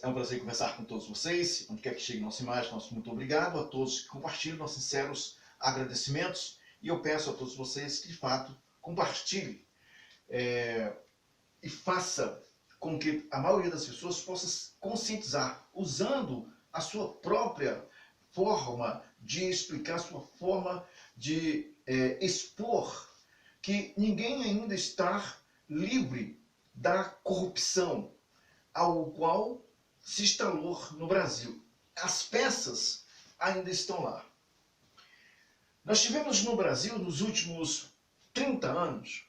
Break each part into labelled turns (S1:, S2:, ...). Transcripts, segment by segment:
S1: É um prazer conversar com todos vocês, onde quer que chegue nossa imagem, nosso muito obrigado a todos que compartilham nossos sinceros agradecimentos e eu peço a todos vocês que de fato compartilhem e faça com que a maioria das pessoas possa conscientizar, usando a sua própria forma de explicar, a sua forma de expor que ninguém ainda está livre da corrupção ao qual se instalou no Brasil. As peças ainda estão lá. Nós tivemos no Brasil, nos últimos 30 anos,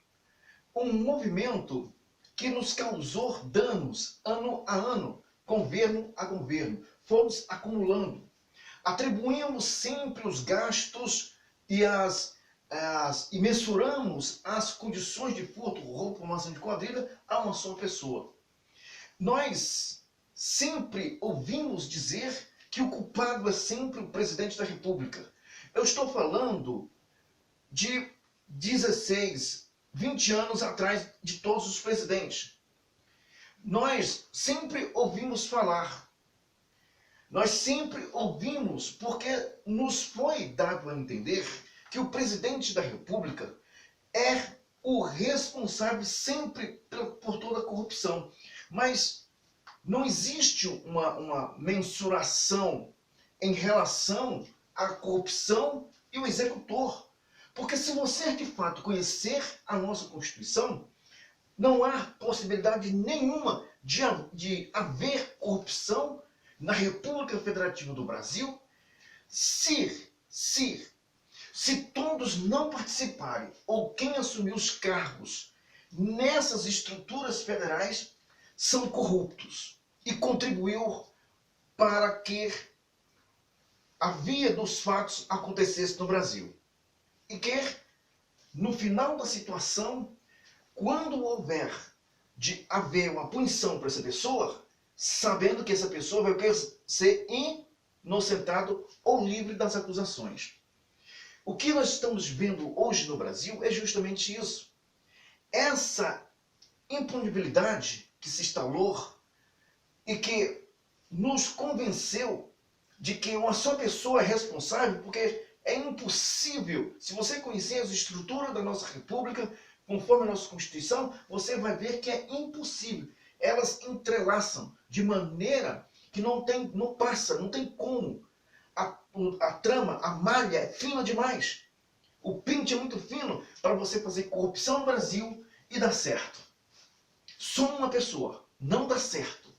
S1: um movimento que nos causou danos ano a ano, governo a governo. Fomos acumulando. Atribuímos sempre os gastos e mensuramos as condições de furto, roubo, formação de quadrilha a uma só pessoa. Nós sempre ouvimos dizer que o culpado é sempre o presidente da República. Eu estou falando de 16, 20 anos atrás de todos os presidentes. Nós sempre ouvimos falar. Nós sempre ouvimos porque nos foi dado a entender que o presidente da República é o responsável sempre por toda a corrupção. Mas não existe uma mensuração em relação à corrupção e o executor. Porque se você de fato conhecer a nossa Constituição, não há possibilidade nenhuma de haver corrupção na República Federativa do Brasil se todos não participarem, ou quem assumiu os cargos nessas estruturas federais são corruptos e contribuiu para que a via dos fatos acontecesse no Brasil. E que, no final da situação, quando houver de haver uma punição para essa pessoa, sabendo que essa pessoa vai ser inocentado ou livre das acusações. O que nós estamos vendo hoje no Brasil é justamente isso. Essa impunibilidade que se instalou e que nos convenceu de que uma só pessoa é responsável, porque é impossível. Se você conhecer as estruturas da nossa República, conforme a nossa Constituição, você vai ver que é impossível. Elas entrelaçam de maneira que não tem como. A trama, a malha é fina demais. O pente é muito fino para você fazer corrupção no Brasil e dar certo. Só uma pessoa não dá certo.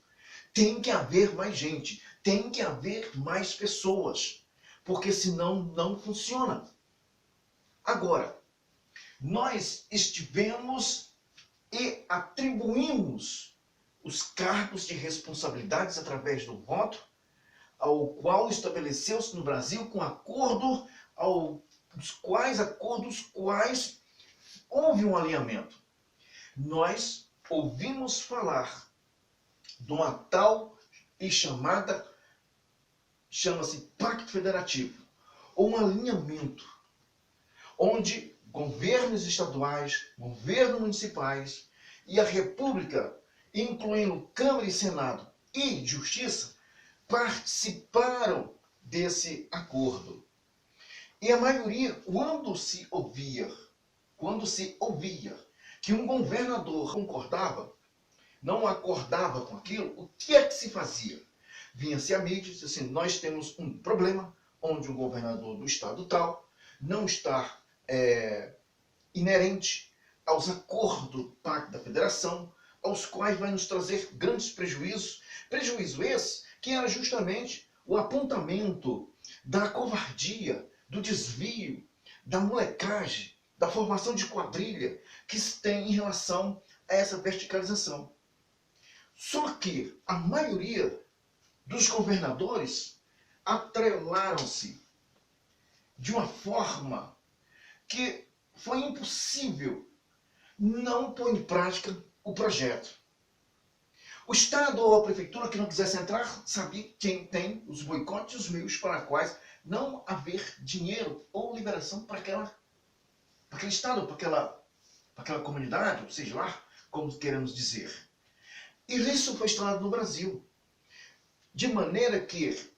S1: Tem que haver mais gente, tem que haver mais pessoas, porque senão não funciona. Agora, nós estivemos e atribuímos os cargos de responsabilidades através do voto, ao qual estabeleceu-se no Brasil com acordos quais houve um alinhamento. Nós ouvimos falar de uma tal e chama-se Pacto Federativo, ou um alinhamento, onde governos estaduais, governos municipais e a República, incluindo Câmara e Senado e Justiça, participaram desse acordo. E a maioria, quando se ouvia que um governador não acordava com aquilo, o que é que se fazia? Vinha-se à mídia e disse assim, nós temos um problema onde um governador do estado tal não está inerente aos acordos do Pacto da Federação, aos quais vai nos trazer grandes prejuízos. Prejuízo esse que era justamente o apontamento da covardia, do desvio, da molecagem, da formação de quadrilha que se tem em relação a essa verticalização. Só que a maioria dos governadores atrelaram-se de uma forma que foi impossível não pôr em prática o projeto. O Estado ou a Prefeitura que não quisesse entrar, sabia quem tem os boicotes e os meios para quais não haver dinheiro ou liberação para aquele Estado, para aquela comunidade, ou seja lá, como queremos dizer. E isso foi instalado no Brasil. de maneira que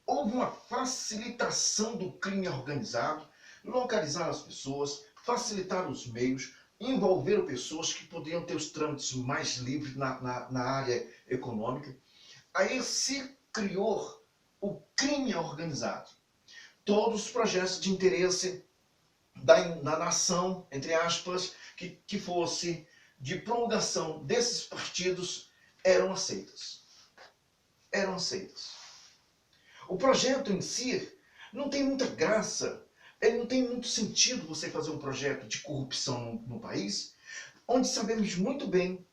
S1: houve uma facilitação do crime organizado, localizar as pessoas, facilitar os meios, envolver pessoas que poderiam ter os trâmites mais livres na área econômica. Aí se criou o crime organizado. Todos os projetos de interesse da nação, entre aspas, que fosse de promulgação desses partidos, eram aceitas. Eram aceitas. O projeto em si não tem muita graça, ele não tem muito sentido você fazer um projeto de corrupção no país, onde sabemos muito bem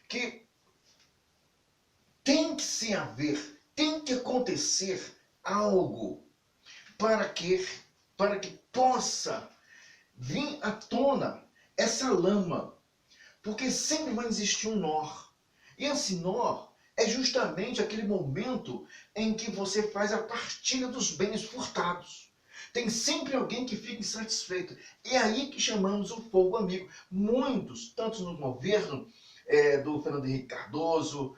S1: que tem que se haver, tem que acontecer algo para que possa vir à tona essa lama, porque sempre vai existir um nó. E esse nó é justamente aquele momento em que você faz a partilha dos bens furtados. Tem sempre alguém que fica insatisfeito. É aí que chamamos o fogo amigo. Muitos, tanto no governo do Fernando Henrique Cardoso,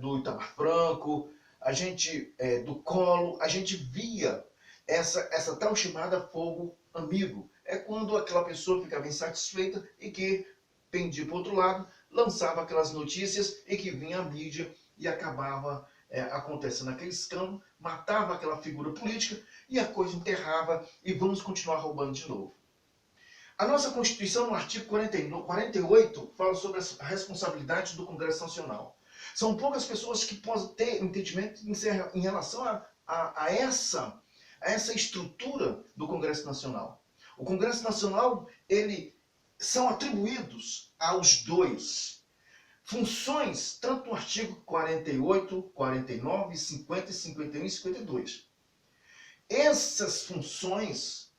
S1: do Itamar Franco, do Collor, a gente via essa tal chamada fogo amigo. É quando aquela pessoa ficava insatisfeita e que pendia para o outro lado, lançava aquelas notícias e que vinha a mídia e acabava acontecendo aquele escândalo, matava aquela figura política e a coisa enterrava e vamos continuar roubando de novo. A nossa Constituição, no artigo 48, fala sobre a responsabilidade do Congresso Nacional. São poucas pessoas que podem ter entendimento em relação a essa estrutura do Congresso Nacional. O Congresso Nacional, são atribuídos aos dois funções, tanto no artigo 48, 49, 50, 51 e 52. Essas funções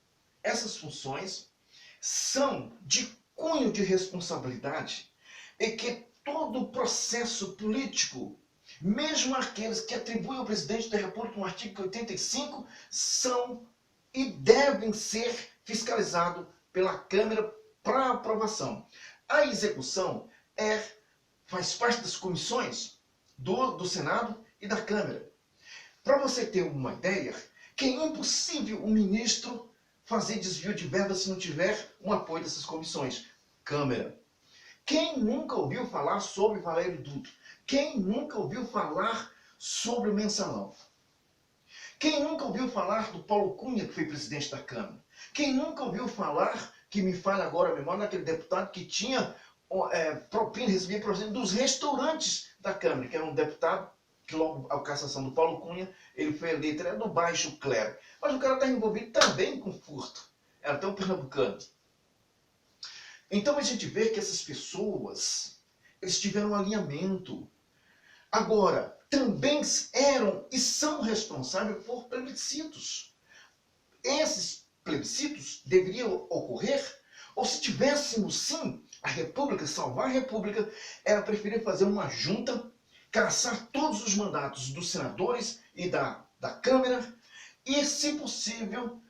S1: são de cunho de responsabilidade e que todo o processo político, mesmo aqueles que atribuem ao presidente da República no artigo 85, são e devem ser fiscalizados pela Câmara para aprovação. A execução faz parte das comissões do Senado e da Câmara. Para você ter uma ideia, que é impossível o ministro fazer desvio de verba se não tiver um apoio dessas comissões. Câmara. Quem nunca ouviu falar sobre Valério Dutra? Quem nunca ouviu falar sobre o Mensalão? Quem nunca ouviu falar do Paulo Cunha, que foi presidente da Câmara? Quem nunca ouviu falar, que me falha agora a memória, daquele deputado que tinha recebia propina dos restaurantes da Câmara, que era um deputado que logo a cassação do Paulo Cunha, ele foi eleito, era do baixo clero. Mas o cara está envolvido também com furto. Era até um pernambucano. Então a gente vê que essas pessoas, eles tiveram um alinhamento. Agora, também eram e são responsáveis por plebiscitos. Esses plebiscitos deveriam ocorrer, ou se tivéssemos sim a República, salvar a República, era preferir fazer uma junta, caçar todos os mandatos dos senadores e da Câmara e, se possível,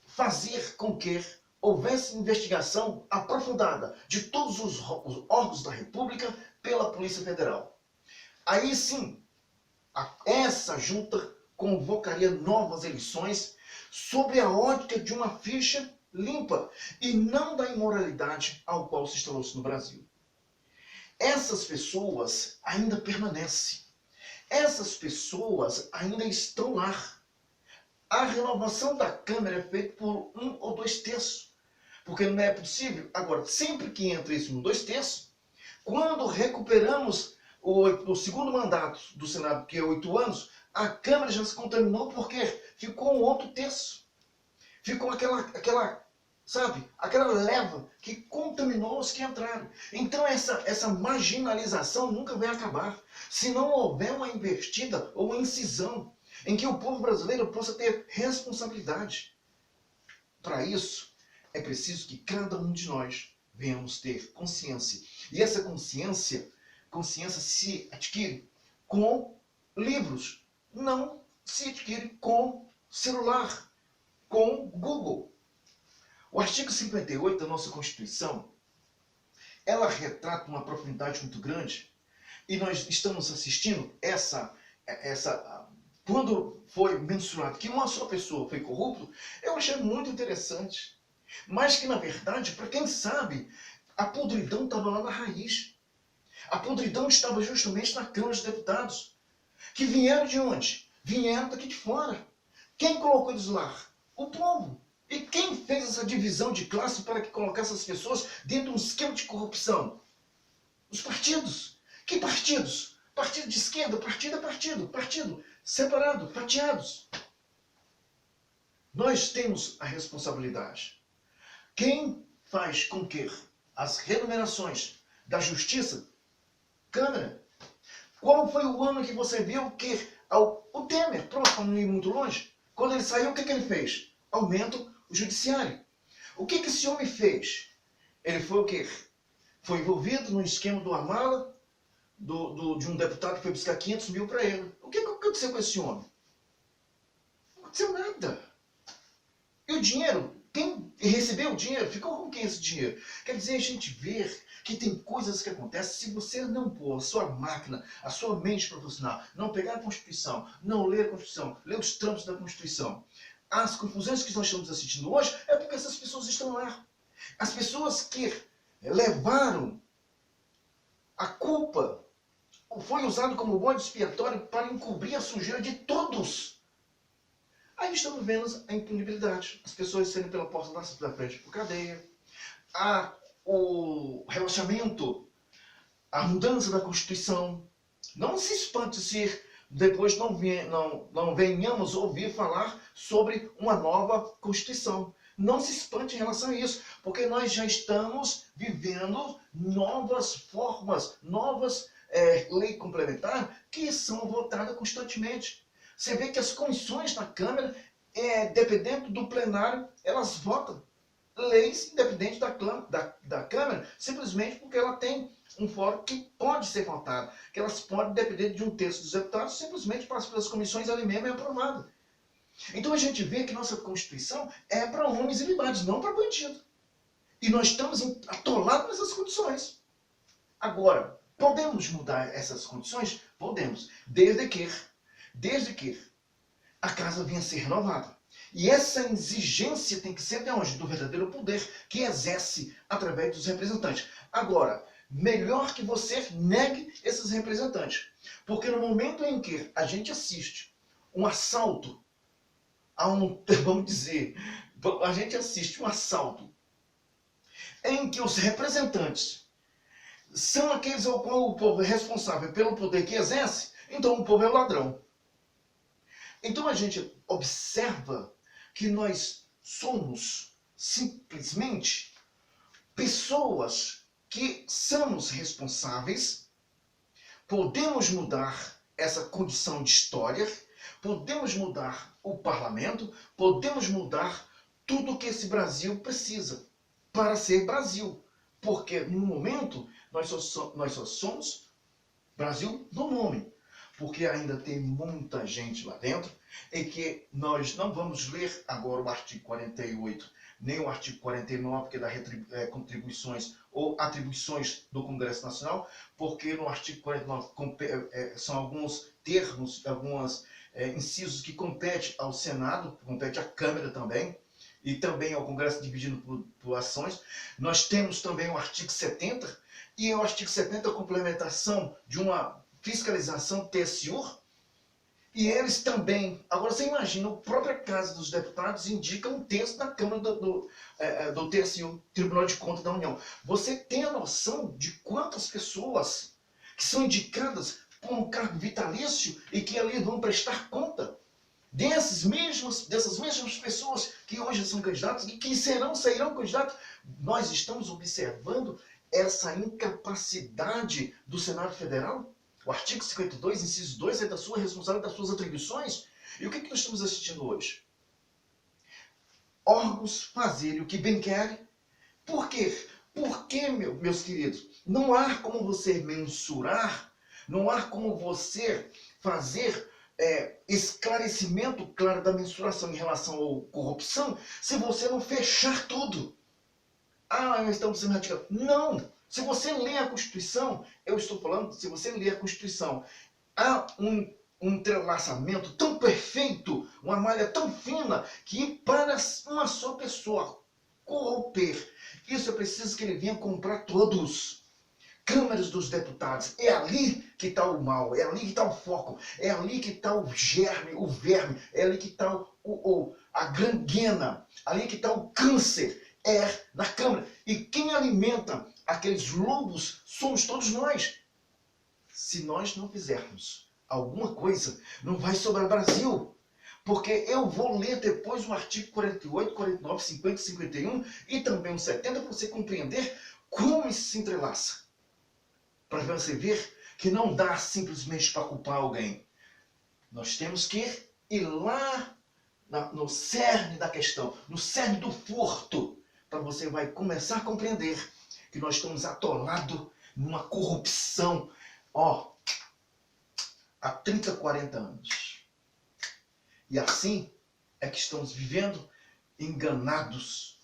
S1: fazer com que houvesse investigação aprofundada de todos os órgãos da República pela Polícia Federal. Aí sim, essa junta convocaria novas eleições sob a ótica de uma ficha limpa e não da imoralidade ao qual se instalou-se no Brasil. Essas pessoas ainda permanecem. Essas pessoas ainda estão lá. A renovação da Câmara é feita por 1 ou 2 terços. Porque não é possível. Agora, sempre que entra esse 1 ou 2 terços, quando recuperamos o segundo mandato do Senado, que é 8 anos, a Câmara já se contaminou porque ficou um outro terço. Ficou aquela leva que contaminou os que entraram. Então essa marginalização nunca vai acabar. Se não houver uma investida ou uma incisão em que o povo brasileiro possa ter responsabilidade. Para isso, é preciso que cada um de nós venhamos ter consciência. E essa consciência se adquire com livros, não se adquire com celular, com Google. O artigo 58 da nossa Constituição, ela retrata uma profundidade muito grande, e nós estamos assistindo quando foi mensurado que uma só pessoa foi corrupto, eu achei muito interessante. Mas que, na verdade, para quem sabe, a podridão estava lá na raiz. A podridão estava justamente na Câmara dos Deputados. Que vieram de onde? Vieram daqui de fora. Quem colocou eles lá? O povo. E quem fez essa divisão de classe para que colocasse essas pessoas dentro de um esquema de corrupção? Os partidos. Que partidos? Partido de esquerda, partido é partido. Partido separado, fatiados. Nós temos a responsabilidade. Quem faz com que as remunerações da justiça, Câmara, qual foi o ano que você viu que o Temer, pronto, para não ir muito longe, quando ele saiu, o que ele fez? Aumenta o judiciário. O que esse homem fez? Ele foi o quê? Foi envolvido no esquema do Amala, de um deputado que foi buscar 500 mil para ele. O que aconteceu com esse homem? Não aconteceu nada. E o dinheiro? Quem recebeu o dinheiro? Ficou com quem esse dinheiro? Quer dizer, a gente vê que tem coisas que acontecem se você não pôr a sua máquina, a sua mente profissional, não pegar a Constituição, não ler a Constituição, ler os trâmites da Constituição. As confusões que nós estamos assistindo hoje é porque essas pessoas estão lá. As pessoas que levaram a culpa foi usado como bode expiatório para encobrir a sujeira de todos. Aí estamos vendo a impunibilidade. As pessoas saindo pela porta da frente por cadeia. O relaxamento, a mudança da Constituição. Não se espante se depois não venhamos ouvir falar sobre uma nova Constituição. Não se espante em relação a isso, porque nós já estamos vivendo novas formas, novas leis complementares que são votadas constantemente. Você vê que as comissões na Câmara, dependendo do plenário, elas votam leis independentes da Câmara, simplesmente porque ela tem um fórum que pode ser votado, que elas podem depender de um terço dos deputados, simplesmente passa pelas comissões ali mesmo e é aprovada. Então a gente vê que nossa Constituição é para homens e liberdades, não para bandido. E nós estamos atolados nessas condições. Agora, podemos mudar essas condições? Podemos, desde que a casa venha a ser renovada. E essa exigência tem que ser de onde? Do verdadeiro poder que exerce através dos representantes. Agora, melhor que você negue esses representantes. Porque no momento em que a gente assiste um assalto vamos dizer, a gente assiste um assalto em que os representantes são aqueles ao qual o povo é responsável pelo poder que exerce, então o povo é o ladrão. Então a gente observa que nós somos simplesmente pessoas que somos responsáveis, podemos mudar essa condição de história, podemos mudar o parlamento, podemos mudar tudo o que esse Brasil precisa para ser Brasil. Porque no momento nós só somos Brasil no nome. Porque ainda tem muita gente lá dentro e que nós não vamos ler agora o artigo 48, nem o artigo 49, que é da contribuições ou atribuições do Congresso Nacional, porque no artigo 49 são alguns termos, alguns incisos que competem ao Senado, compete à Câmara também, e também ao Congresso dividido por ações. Nós temos também o artigo 70, e o artigo 70 é a complementação de uma fiscalização TSU, e eles também, agora você imagina, a própria Casa dos Deputados indica um terço da Câmara do TSU, Tribunal de Contas da União. Você tem a noção de quantas pessoas que são indicadas por um cargo vitalício e que ali vão prestar conta dessas mesmas pessoas que hoje são candidatos e que sairão candidatos? Nós estamos observando essa incapacidade do Senado Federal. O artigo 52, inciso 2, é da sua responsabilidade, das suas atribuições. E o que nós estamos assistindo hoje? Órgãos fazerem o que bem querem. Por quê? Porque, meus queridos, não há como você mensurar, não há como você fazer esclarecimento claro da mensuração em relação à corrupção se você não fechar tudo. Nós estamos sendo radicados. Não! Se você lê a Constituição, eu estou falando, se você lê a Constituição, há um entrelaçamento tão perfeito, uma malha tão fina, que para uma só pessoa corromper, isso é preciso que ele venha comprar todos. Câmaras dos deputados, é ali que está o mal, é ali que está o foco, é ali que está o germe, o verme, é ali que está a gangrena, ali que está o câncer, é na Câmara. E quem alimenta aqueles lobos somos todos nós. Se nós não fizermos alguma coisa, não vai sobrar Brasil. Porque eu vou ler depois o artigo 48, 49, 50, 51 e também o 70 para você compreender como isso se entrelaça. Para você ver que não dá simplesmente para culpar alguém. Nós temos que ir lá no cerne da questão, no cerne do furto, para você vai começar a compreender que nós estamos atolados numa corrupção, há 30, 40 anos. E assim é que estamos vivendo enganados,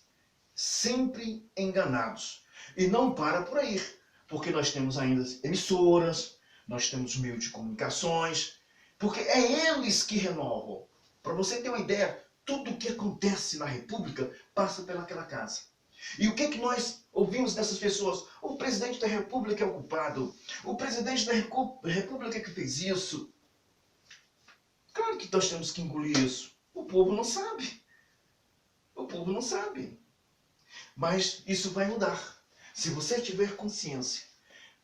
S1: sempre enganados. E não para por aí. Porque nós temos ainda emissoras, nós temos meios de comunicações, porque é eles que renovam. Para você ter uma ideia, tudo o que acontece na República passa pelaquela casa. E o que nós ouvimos dessas pessoas? O presidente da República é o culpado. O presidente da República que fez isso. Claro que nós temos que engolir isso. O povo não sabe. O povo não sabe. Mas isso vai mudar. Se você tiver consciência,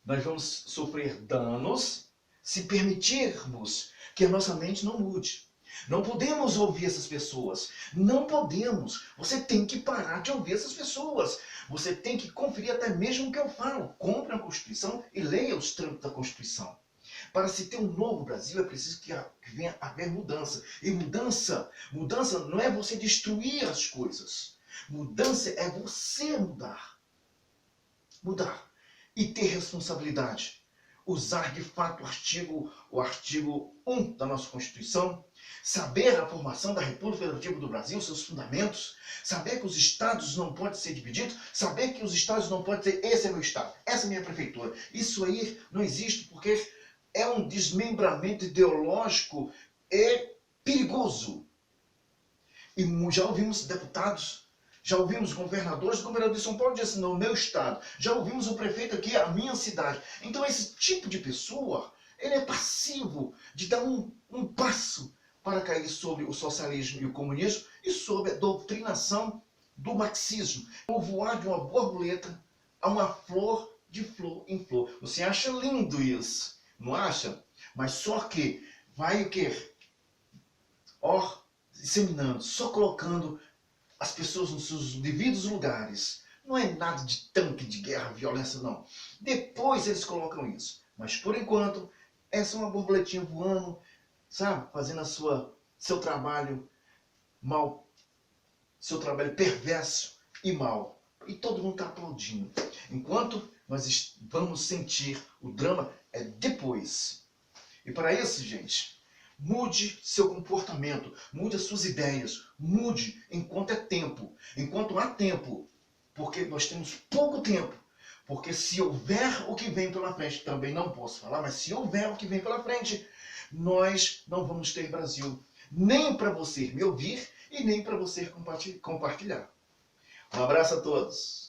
S1: nós vamos sofrer danos se permitirmos que a nossa mente não mude. Não podemos ouvir essas pessoas. Não podemos. Você tem que parar de ouvir essas pessoas. Você tem que conferir até mesmo o que eu falo. Compre a Constituição e leia os trâmites da Constituição. Para se ter um novo Brasil, é preciso que venha haver mudança. E mudança não é você destruir as coisas. Mudança é você mudar. Mudar e ter responsabilidade. Usar de fato o artigo 1 da nossa Constituição, saber a formação da República Federativa do Brasil, seus fundamentos, saber que os estados não podem ser divididos, saber que os estados não podem ser, esse é meu estado, essa é minha prefeitura. Isso aí não existe porque é um desmembramento ideológico perigoso. E já ouvimos deputados, já ouvimos governadores, o governador de São Paulo disse, no meu estado. Já ouvimos o prefeito aqui, a minha cidade. Então esse tipo de pessoa, ele é passivo de dar um passo para cair sobre o socialismo e o comunismo e sobre a doutrinação do marxismo. O voar de uma borboleta a uma flor de flor em flor. Você acha lindo isso, não acha? Mas só que vai o quê? Disseminando, só colocando as pessoas nos seus devidos lugares. Não é nada de tanque, de guerra, violência, não. Depois eles colocam isso. Mas por enquanto, essa é uma borboletinha voando, sabe? Fazendo seu trabalho mal, seu trabalho perverso e mal. E todo mundo está aplaudindo. Enquanto nós vamos sentir o drama é depois. E para isso, gente, mude seu comportamento, mude as suas ideias, mude enquanto é tempo, enquanto há tempo, porque nós temos pouco tempo, porque se houver o que vem pela frente, também não posso falar, mas se houver o que vem pela frente, nós não vamos ter Brasil, nem para você me ouvir e nem para você compartilhar. Um abraço a todos.